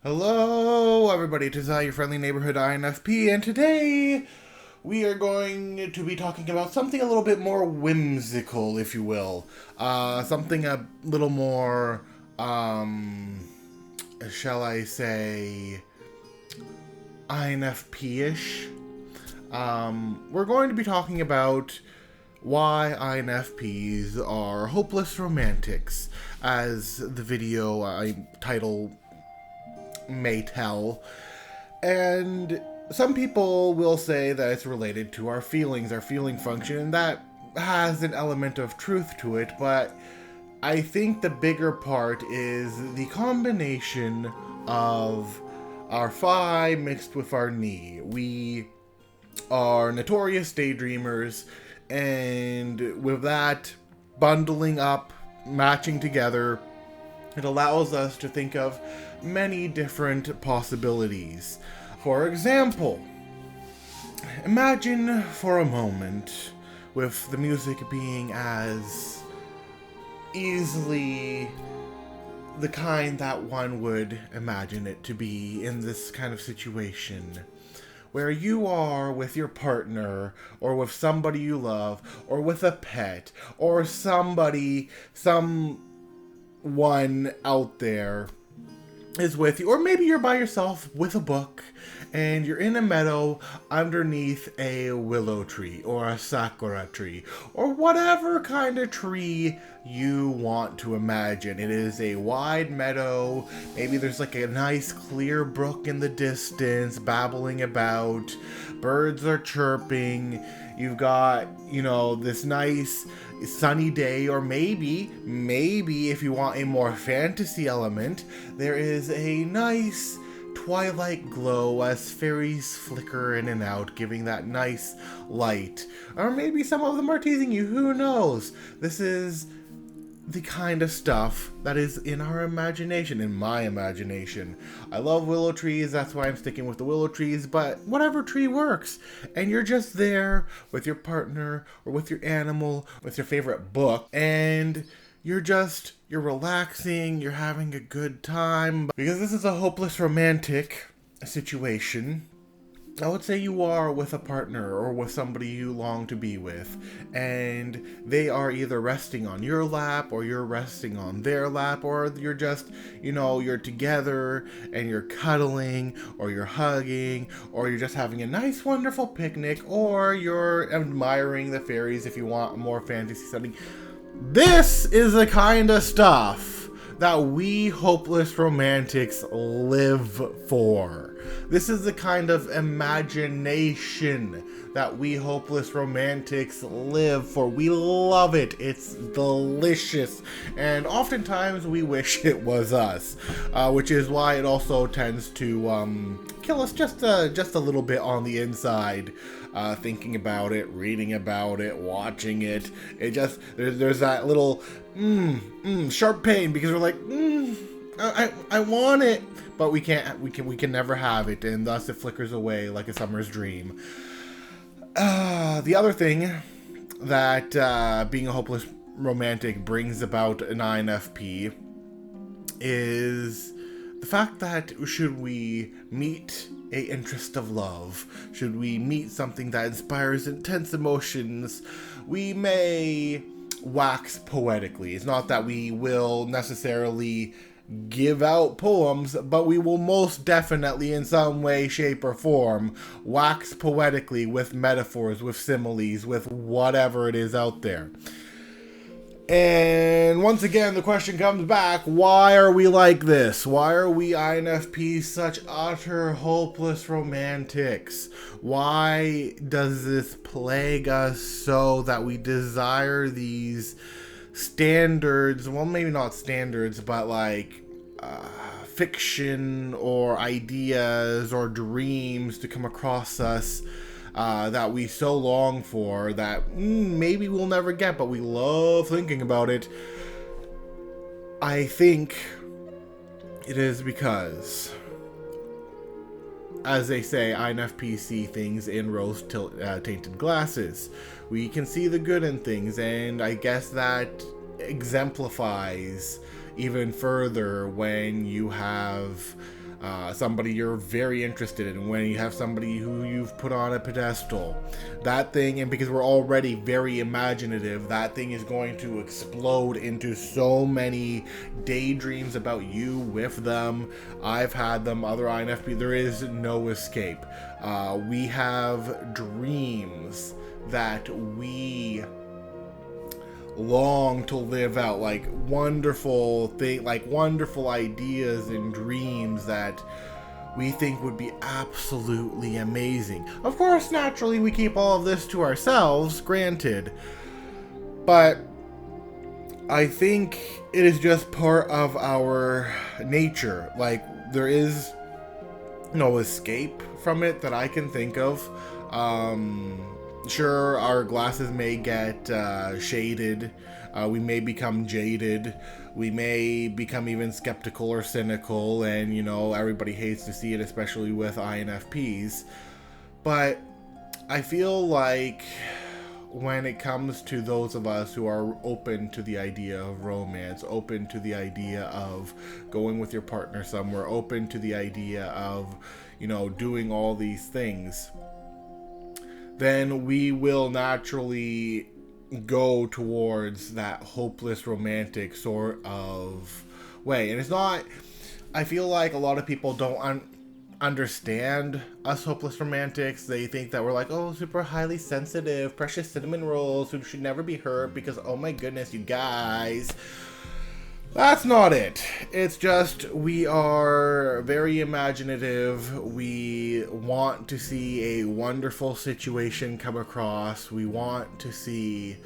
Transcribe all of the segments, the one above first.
Hello, everybody. It is I, your friendly neighborhood INFP, and today we are going to be talking about something a little bit more whimsical, if you will. Something a little more, shall I say, INFP-ish. We're going to be talking about why INFPs are hopeless romantics, as the video title may tell. And some people will say that it's related to our feelings, our feeling function, and that has an element of truth to it, but I think the bigger part is the combination of our phi mixed with our ni. We are notorious daydreamers, and with that bundling up, matching together, it allows us to think of many different possibilities. For example, imagine for a moment with the music being as easily the kind that one would imagine it to be in this kind of situation, where you are with your partner, or with somebody you love, or with a pet, or someone out there is with you, or maybe you're by yourself with a book and you're in a meadow underneath a willow tree or a sakura tree or whatever kind of tree you want to imagine. It is a wide meadow. Maybe there's like a nice clear brook in the distance babbling about. Birds are chirping. You've got, this nice sunny day, or maybe if you want a more fantasy element, there is a nice twilight glow as fairies flicker in and out, giving that nice light. Or maybe some of them are teasing you, who knows? This is the kind of stuff that is in our imagination, in my imagination. I love willow trees, that's why I'm sticking with the willow trees, but whatever tree works. And you're just there with your partner, or with your animal, with your favorite book, and you're relaxing, you're having a good time. Because this is a hopeless romantic situation, I would say you are with a partner or with somebody you long to be with, and they are either resting on your lap or you're resting on their lap, or you're just, you're together and you're cuddling or you're hugging, or you're just having a nice, wonderful picnic, or you're admiring the fairies if you want a more fantasy setting. This is the kind of stuff that we hopeless romantics live for. This is the kind of imagination that we hopeless romantics live for. We love it. It's delicious. And oftentimes we wish it was us, which is why it also tends to kill us just a little bit on the inside. Thinking about it, reading about it, watching it. It just, there's that little sharp pain, because we're like, I want it, but we can never have it, and thus it flickers away like a summer's dream. The other thing that being a hopeless romantic brings about an INFP is the fact that should we meet a interest of love, should we meet something that inspires intense emotions, we may wax poetically. It's not that we will necessarily give out poems, but we will most definitely in some way, shape, or form wax poetically with metaphors, with similes, with whatever it is out there. And once again, the question comes back, why are we like this? Why are we INFPs such utter hopeless romantics? Why does this plague us so that we desire these standards, well, maybe not standards, but like fiction or ideas or dreams to come across us that we so long for, that maybe we'll never get, but we love thinking about it? I think it is because, as they say, INFPs see things in rose-tainted glasses. We can see the good in things, and I guess that exemplifies even further when you have somebody you're very interested in, when you have somebody who you've put on a pedestal, that thing, and because we're already very imaginative, that thing is going to explode into so many daydreams about you with them. I've had them, other INFP, there is no escape. We have dreams that we long to live out, like wonderful ideas and dreams that we think would be absolutely amazing. Of course, naturally, we keep all of this to ourselves, granted, but I think it is just part of our nature. Like, there is no escape from it that I can think of. Sure, our glasses may get shaded. We may become jaded. We may become even skeptical or cynical, and, everybody hates to see it, especially with INFPs. But I feel like when it comes to those of us who are open to the idea of romance, open to the idea of going with your partner somewhere, open to the idea of, doing all these things, then we will naturally go towards that hopeless romantic sort of way. And it's not, I feel like a lot of people don't understand us hopeless romantics. They think that we're like, oh, super highly sensitive, precious cinnamon rolls who should never be hurt because, oh my goodness, you guys. That's not it. It's just we are very imaginative. We want to see a wonderful situation come across. We want to see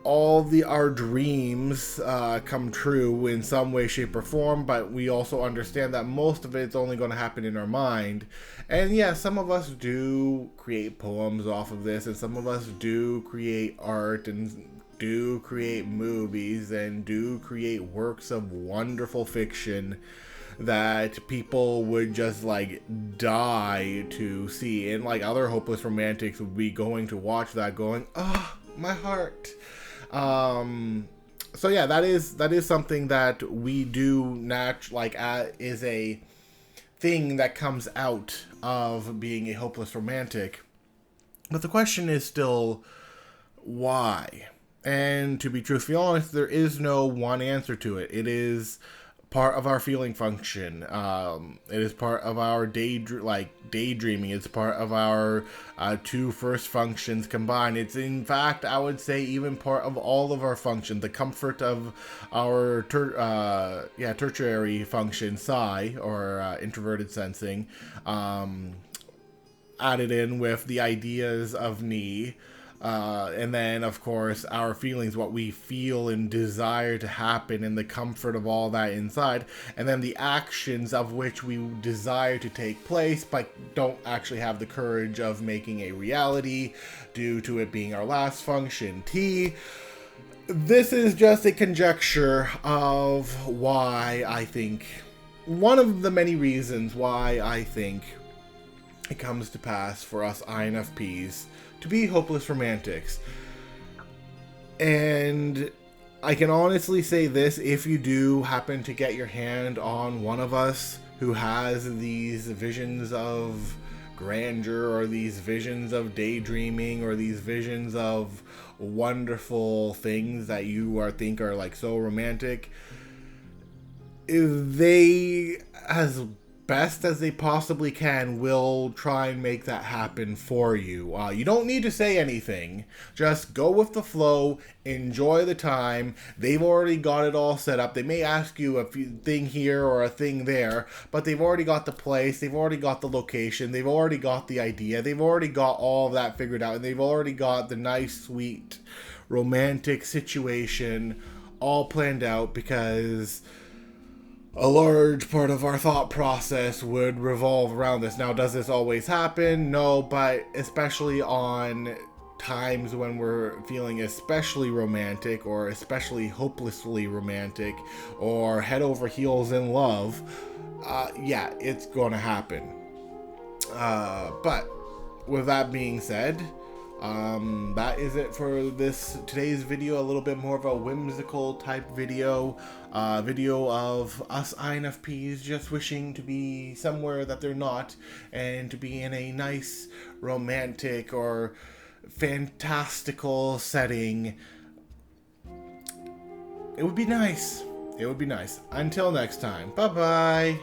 all our dreams come true in some way, shape, or form, but we also understand that most of it's only going to happen in our mind. And yeah, some of us do create poems off of this, and some of us do create art and do create movies and do create works of wonderful fiction that people would just like die to see. And like other hopeless romantics would be going to watch that going, oh, my heart. So yeah, that is something that we do is a thing that comes out of being a hopeless romantic. But the question is still, why? And to be truthfully honest, there is no one answer to it. It is part of our feeling function. It is part of our daydreaming. It's part of our two first functions combined. It's in fact, I would say, even part of all of our functions. The comfort of our tertiary function, psi, or introverted sensing, added in with the ideas of ni. And then, of course, our feelings, what we feel and desire to happen, and the comfort of all that inside. And then the actions of which we desire to take place, but don't actually have the courage of making a reality due to it being our last function, T. This is just a conjecture of why I think, one of the many reasons why I think it comes to pass for us INFPs to be hopeless romantics. And I can honestly say this, if you do happen to get your hand on one of us who has these visions of grandeur, or these visions of daydreaming, or these visions of wonderful things that you think are like so romantic, they, as best as they possibly can, will try and make that happen for you. You don't need to say anything. Just go with the flow. Enjoy the time. They've already got it all set up. They may ask you a thing here or a thing there, but they've already got the place. They've already got the location. They've already got the idea. They've already got all of that figured out, and they've already got the nice, sweet, romantic situation all planned out, because a large part of our thought process would revolve around this. Now, does this always happen? No, but especially on times when we're feeling especially romantic, or especially hopelessly romantic, or head over heels in love, yeah, it's going to happen. But with that being said, That is it for today's video. A little bit more of a whimsical type video. Video of us INFPs just wishing to be somewhere that they're not, and to be in a nice romantic or fantastical setting. It would be nice. It would be nice. Until next time. Bye bye.